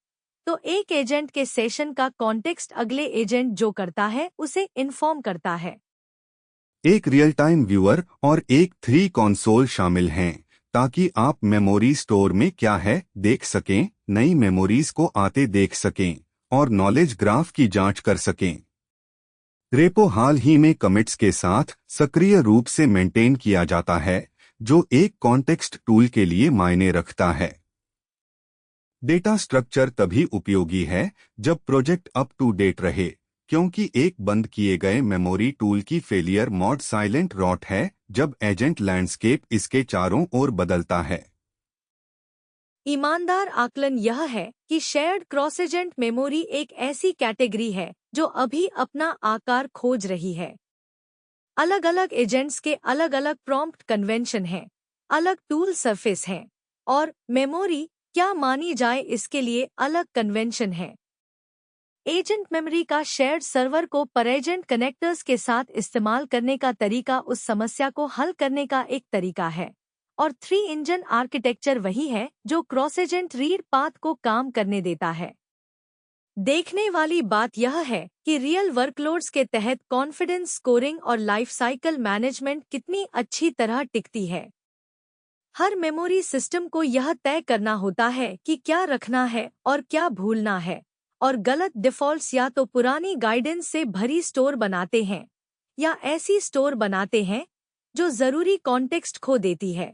तो एक एजेंट के सेशन का कॉन्टेक्स्ट अगले एजेंट जो करता है उसे इन्फॉर्म करता है। एक रियल टाइम व्यूअर और एक 3 कंसोल शामिल हैं ताकि आप मेमोरी स्टोर में क्या है देख सकें, नई मेमोरीज को आते देख सकें और नॉलेज ग्राफ की जांच कर सकें। रेपो हाल ही में कमिट्स के साथ सक्रिय रूप से मेंटेन किया जाता है जो एक कॉन्टेक्स्ट टूल के लिए मायने रखता है। डेटा स्ट्रक्चर तभी उपयोगी है जब प्रोजेक्ट अप टू डेट रहे क्योंकि एक बंद किए गए मेमोरी टूल की फेलियर मोड साइलेंट रॉट है जब एजेंट लैंडस्केप इसके चारों ओर बदलता है। ईमानदार आकलन यह है कि शेयर्ड क्रॉस एजेंट मेमोरी एक ऐसी कैटेगरी है जो अभी अपना आकार खोज रही है। अलग अलग एजेंट्स के अलग अलग प्रॉम्प्ट कन्वेंशन हैं, अलग टूल सरफेस हैं और मेमोरी क्या मानी जाए इसके लिए अलग कन्वेंशन है। एजेंट मेमोरी का शेयर्ड सर्वर को पर एजेंट कनेक्टर्स के साथ इस्तेमाल करने का तरीका उस समस्या को हल करने का एक तरीका है और 3 इंजन आर्किटेक्चर वही है जो क्रॉस एजेंट रीड पाथ को काम करने देता है। देखने वाली बात यह है कि रियल वर्कलोड्स के तहत कॉन्फिडेंस स्कोरिंग और लाइफ साइकिल मैनेजमेंट कितनी अच्छी तरह टिकती है। हर मेमोरी सिस्टम को यह तय करना होता है कि क्या रखना है और क्या भूलना है, और गलत डिफ़ॉल्ट्स या तो पुरानी गाइडेंस से भरी स्टोर बनाते हैं या ऐसी स्टोर बनाते हैं जो ज़रूरी कॉन्टेक्स्ट खो देती है।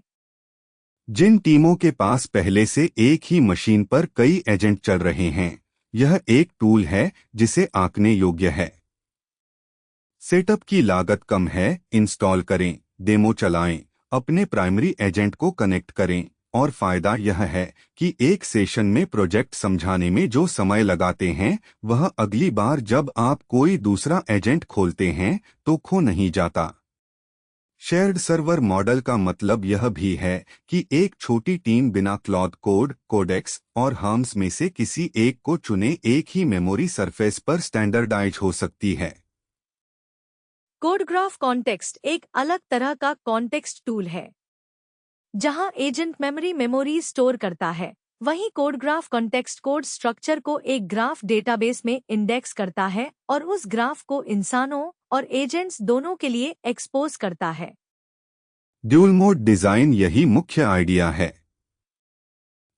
जिन टीमों के पास पहले से एक ही मशीन पर कई एजेंट चल रहे हैं, यह एक टूल है जिसे आंकने योग्य है। सेटअप की लागत कम है, इंस्टॉल करें, डेमो चलाएं, अपने प्राइमरी एजेंट को कनेक्ट करें और फायदा यह है कि एक सेशन में प्रोजेक्ट समझाने में जो समय लगाते हैं वह अगली बार जब आप कोई दूसरा एजेंट खोलते हैं तो खो नहीं जाता। शेयर्ड सर्वर मॉडल का मतलब यह भी है कि एक छोटी टीम बिना क्लॉड कोड, कोडेक्स और हर्म्स में से किसी एक को चुने एक ही मेमोरी सरफेस पर स्टैंडर्डाइज हो सकती है। कोडग्राफ कॉन्टेक्स्ट एक अलग तरह का कॉन्टेक्स्ट टूल है। जहां एजेंट मेमोरी स्टोर करता है, वहीं कोडग्राफ कॉन्टेक्स्ट कोड स्ट्रक्चर को एक ग्राफ डेटाबेस में इंडेक्स करता है और उस ग्राफ को इंसानों और एजेंट्स दोनों के लिए एक्सपोज करता है। ड्यूल मोड डिजाइन यही मुख्य आइडिया है।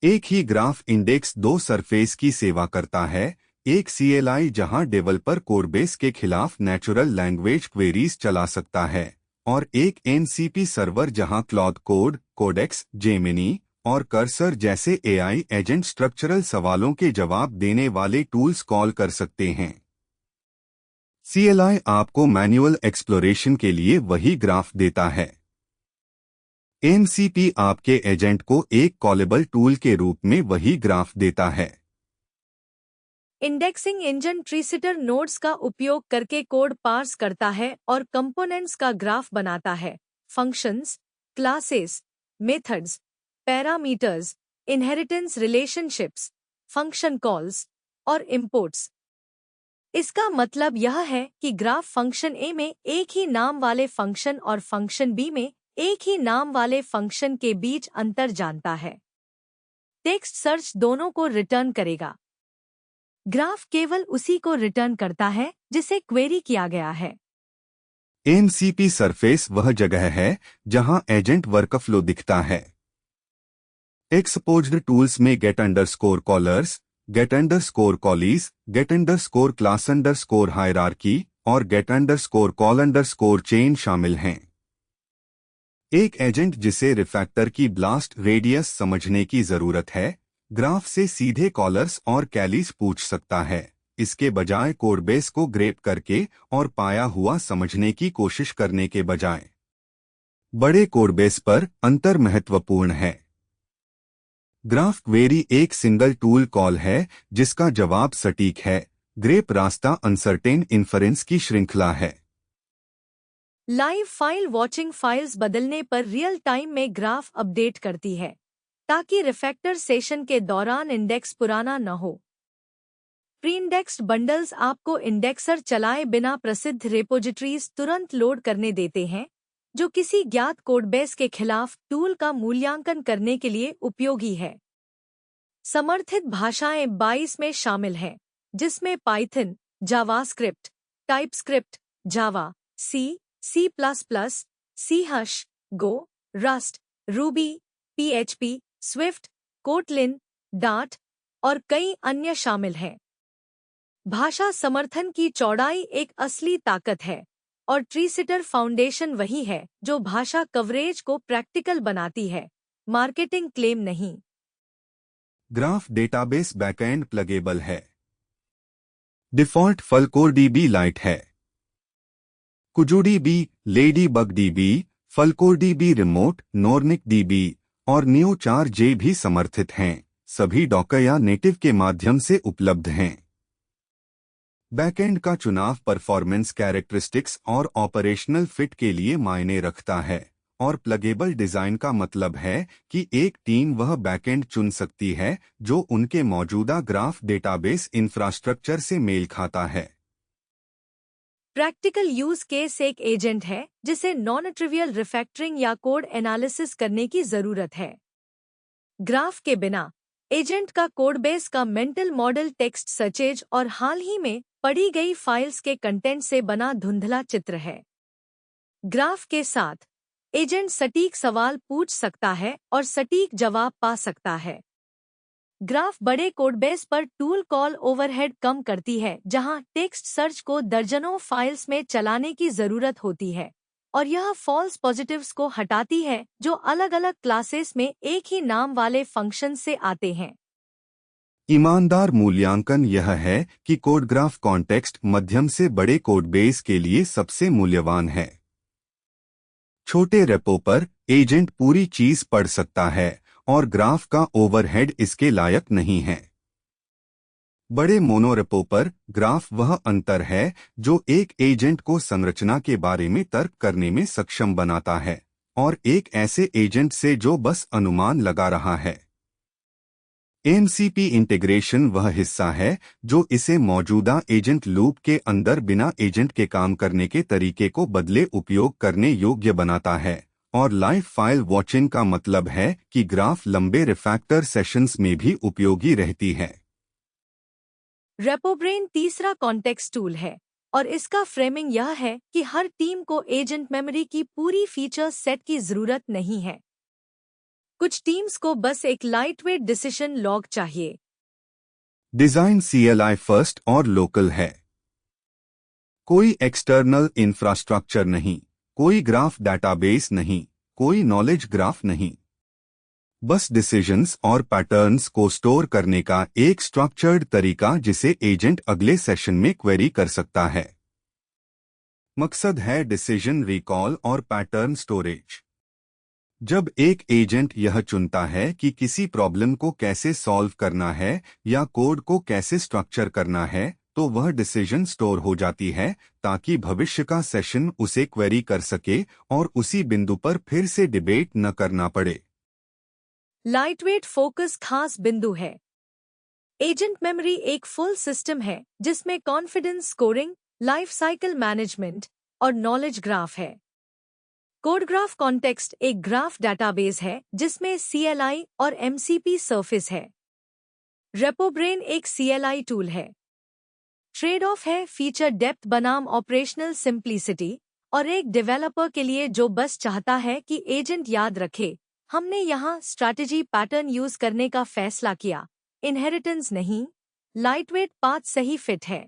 एक ही ग्राफ इंडेक्स 2 सरफेस की सेवा करता है, एक CLI जहां डेवलपर कोडबेस के खिलाफ नेचुरल लैंग्वेज क्वेरीज चला सकता है और एक NCP सर्वर जहां क्लॉड कोड, कोडेक्स, जेमिनी और कर्सर जैसे AI एजेंट स्ट्रक्चरल सवालों के जवाब देने वाले टूल्स कॉल कर सकते हैं। CLI आपको मैन्युअल एक्सप्लोरेशन के लिए वही ग्राफ देता है। NCP आपके एजेंट को एक कॉलेबल टूल के रूप में वही ग्राफ देता है। इंडेक्सिंग इंजन ट्रीसिटर नोड्स का उपयोग करके कोड पार्स करता है और कंपोनेंट्स का ग्राफ बनाता है। Functions, classes, methods, parameters, inheritance relationships, function calls और इंपोर्ट्स। इसका मतलब यह है कि ग्राफ फंक्शन ए में एक ही नाम वाले फंक्शन और फंक्शन बी में एक ही नाम वाले फंक्शन के बीच अंतर जानता है। टेक्स्ट सर्च दोनों को रिटर्न करेगा। ग्राफ केवल उसी को रिटर्न करता है जिसे क्वेरी किया गया है। एमसीपी सरफेस वह जगह है जहां एजेंट वर्कफ्लो दिखता है। एक्सपोज्ड टूल्स में get underscore callers, get underscore callees, get underscore class underscore hierarchy और get underscore call underscore chain शामिल हैं। एक एजेंट जिसे रिफैक्टर की ब्लास्ट रेडियस समझने की जरूरत है, ग्राफ से सीधे कॉलर्स और कैलीज पूछ सकता है, इसके बजाय कोडबेस को ग्रेप करके और पाया हुआ समझने की कोशिश करने के बजाय। बड़े कोडबेस पर अंतर महत्वपूर्ण है। ग्राफ क्वेरी एक सिंगल टूल कॉल है जिसका जवाब सटीक है। ग्रेप रास्ता अनसर्टेन इन्फरेंस की श्रृंखला है। लाइव फाइल वॉचिंग फाइल्स बदलने पर रियल टाइम में ग्राफ अपडेट करती है ताकि रिफैक्टर सेशन के दौरान इंडेक्स पुराना न हो। प्रीइंडेक्स्ड बंडल्स आपको इंडेक्सर चलाए बिना प्रसिद्ध रेपोजिटरीज तुरंत लोड करने देते हैं, जो किसी ज्ञात कोडबेस के खिलाफ टूल का मूल्यांकन करने के लिए उपयोगी है। समर्थित भाषाएं 22 में शामिल हैं, जिसमें Python, JavaScript, TypeScript, Java, C++, C#, Go, Rust, Ruby, PHP, Swift, Kotlin, Dart और कई अन्य शामिल हैं। भाषा समर्थन की चौड़ाई एक असली ताकत है और ट्रीसिटर फाउंडेशन वही है जो भाषा कवरेज को प्रैक्टिकल बनाती है, मार्केटिंग क्लेम नहीं। ग्राफ डेटाबेस बैकएंड प्लगेबल है। डिफॉल्ट फलकोरडीबी लाइट है। कुजूडीबी, लेडीबगडीबी, फलकोरडीबी रिमोट, नोर्निकडीबी और न्यू4j भी समर्थित हैं। सभी डॉकर या नेटिव के माध्यम से उपलब्ध हैं। बैकएंड का चुनाव परफॉर्मेंस कैरेक्टरिस्टिक्स और ऑपरेशनल फिट के लिए मायने रखता है, और प्लगेबल डिजाइन का मतलब है कि एक टीम वह बैकएंड चुन सकती है जो उनके मौजूदा ग्राफ डेटाबेस इंफ्रास्ट्रक्चर से मेल खाता है। प्रैक्टिकल यूज केस एक एजेंट है जिसे नॉन ट्रिवियल रिफैक्टरिंग या कोड एनालिसिस करने की जरूरत है। ग्राफ के बिना एजेंट का कोडबेस का मेंटल मॉडल टेक्स्ट सर्चेज और हाल ही में पढ़ी गई फाइल्स के कंटेंट से बना धुंधला चित्र है। ग्राफ के साथ एजेंट सटीक सवाल पूछ सकता है और सटीक जवाब पा सकता है। ग्राफ बड़े कोडबेस पर टूल कॉल ओवरहेड कम करती है, जहां टेक्स्ट सर्च को दर्जनों फाइल्स में चलाने की जरूरत होती है, और यह फॉल्स पॉजिटिव्स को हटाती है जो अलग अलग क्लासेस में एक ही नाम वाले फंक्शन से आते हैं। ईमानदार मूल्यांकन यह है कि कोड ग्राफ कॉन्टेक्स्ट मध्यम से बड़े कोडबेस के लिए सबसे मूल्यवान है। छोटे रेपो पर एजेंट पूरी चीज पढ़ सकता है और ग्राफ का ओवरहेड इसके लायक नहीं है। बड़े मोनोरेपो पर ग्राफ वह अंतर है जो एक एजेंट को संरचना के बारे में तर्क करने में सक्षम बनाता है, और एक ऐसे एजेंट से जो बस अनुमान लगा रहा है। एमसीपी इंटीग्रेशन वह हिस्सा है जो इसे मौजूदा एजेंट लूप के अंदर बिना एजेंट के काम करने के तरीके को बदले उपयोग करने योग्य बनाता है, और लाइव फाइल वॉचिंग का मतलब है कि ग्राफ लंबे रिफैक्टर सेशंस में भी उपयोगी रहती है। रेपोब्रेन तीसरा कॉन्टेक्स्ट टूल है, और इसका फ्रेमिंग यह है कि हर टीम को एजेंट मेमोरी की पूरी फीचर सेट की जरूरत नहीं है। कुछ टीम्स को बस एक लाइटवेट डिसीजन लॉग चाहिए। डिजाइन CLI फर्स्ट और लोकल है। कोई एक्सटर्नल इंफ्रास्ट्रक्चर नहीं, कोई ग्राफ डेटाबेस नहीं, कोई नॉलेज ग्राफ नहीं। बस डिसीजंस और पैटर्न्स को स्टोर करने का एक स्ट्रक्चर्ड तरीका जिसे एजेंट अगले सेशन में क्वेरी कर सकता है। मकसद है डिसीजन रिकॉल और पैटर्न स्टोरेज। जब एक एजेंट यह चुनता है कि किसी प्रॉब्लम को कैसे सॉल्व करना है या कोड को कैसे स्ट्रक्चर करना है, तो वह डिसीजन स्टोर हो जाती है ताकि भविष्य का सेशन उसे क्वेरी कर सके और उसी बिंदु पर फिर से डिबेट न करना पड़े। लाइटवेट फोकस खास बिंदु है। एजेंट मेमोरी एक फुल सिस्टम है जिसमें confidence scoring, life cycle management और नॉलेज ग्राफ है। कोड ग्राफ कॉन्टेक्स्ट एक ग्राफ डेटाबेस है जिसमें CLI और MCP सरफेस है। रेपोब्रेन एक CLI टूल है। ट्रेड ऑफ है फीचर डेप्थ बनाम ऑपरेशनल सिंप्लिसिटी, और एक डेवलपर के लिए जो बस चाहता है कि एजेंट याद रखे, हमने यहाँ स्ट्रैटेजी पैटर्न यूज करने का फैसला किया। इनहेरिटेंस नहीं, लाइटवेट पाथ सही फिट है।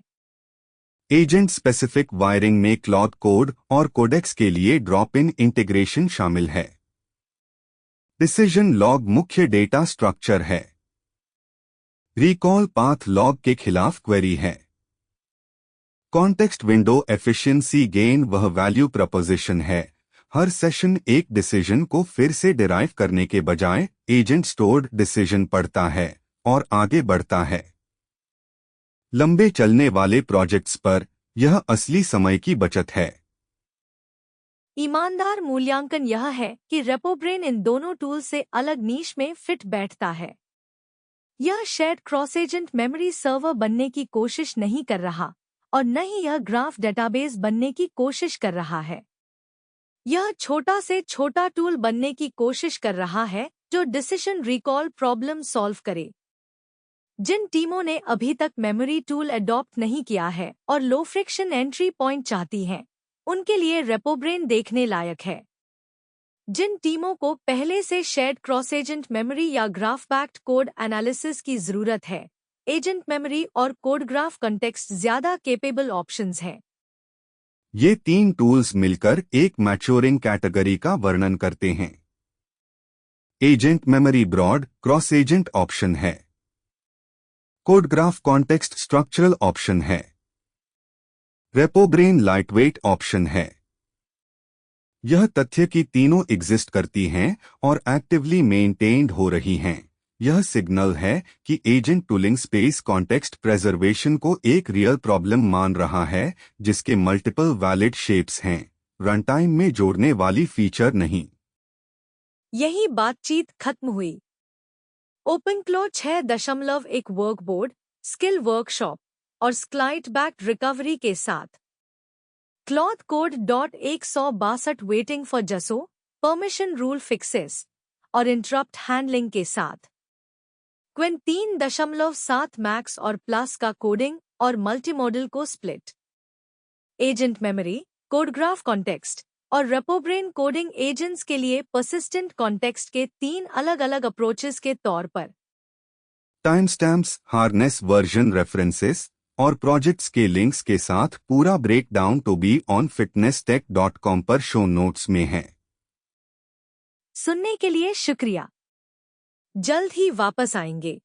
एजेंट स्पेसिफिक वायरिंग में क्लॉथ कोड और कोडेक्स के लिए ड्रॉप इन इंटीग्रेशन शामिल है। डिसीजन लॉग मुख्य डेटा स्ट्रक्चर है। रिकॉल पाथ लॉग के खिलाफ क्वेरी है। कॉन्टेक्स्ट विंडो एफिशिएंसी गेन वह वैल्यू प्रपोजिशन है। हर सेशन एक डिसीजन को फिर से डिराइव करने के बजाय एजेंट स्टोर्ड डिसीजन पढ़ता है और आगे बढ़ता है। लंबे चलने वाले प्रोजेक्ट्स पर यह असली समय की बचत है। ईमानदार मूल्यांकन यह है कि रेपोब्रेन इन दोनों टूल से अलग नीश में फिट बैठता है। यह shared cross agent memory server बनने की कोशिश नहीं कर रहा और न ही यह ग्राफ डेटाबेस बनने की कोशिश कर रहा है। यह छोटा से छोटा टूल बनने की कोशिश कर रहा है जो डिसीजन रिकॉल प्रॉब्लम सॉल्व करे। जिन टीमों ने अभी तक मेमोरी टूल अडॉप्ट नहीं किया है और लो फ्रिक्शन एंट्री पॉइंट चाहती हैं, उनके लिए रेपोब्रेन देखने लायक है। जिन टीमों को पहले से शेयर्ड क्रॉस एजेंट मेमोरी या ग्राफ बैक्ड कोड एनालिसिस की जरूरत है, एजेंट मेमोरी और कोड ग्राफ कंटेक्स्ट ज्यादा केपेबल ऑप्शंस हैं। ये तीन टूल्स मिलकर एक मैच्योरिंग कैटेगरी का वर्णन करते हैं। Agent memory broad cross agent option है। Code graph context structural option है। रेपोब्रेन लाइटवेट ऑप्शन है। यह तथ्य कि तीनों एग्जिस्ट करती हैं और एक्टिवली मेंटेन्ड हो रही हैं, यह सिग्नल है कि agent tooling space context preservation को एक रियल प्रॉब्लम मान रहा है जिसके मल्टीपल वैलिड शेप्स हैं, रनटाइम में जोड़ने वाली फीचर नहीं। यही बातचीत खत्म हुई। ओपनक्लो 6.1 वर्कबोर्ड, स्किल वर्कशॉप और स्क्लाइट बैक रिकवरी के साथ क्लॉथ कोड .162 वेटिंग फॉर जसो, परमिशन रूल फिक्सेस और इंटरप्ट हैंडलिंग के साथ क्विन 3.7 मैक्स और प्लस का कोडिंग और मल्टीमॉडल को स्प्लिट, एजेंट मेमोरी, कोडग्राफ कॉन्टेक्स्ट और रेपोब्रेन कोडिंग एजेंट्स के लिए पर्सिस्टेंट कॉन्टेक्स्ट के 3 अलग अलग अप्रोचेस के तौर पर। Time stamps, harness version references और प्रोजेक्ट्स के लिंक्स के साथ पूरा breakdown to be on fitnesstech.com पर शो नोट्स में है। सुनने के लिए शुक्रिया। जल्द ही वापस आएंगे।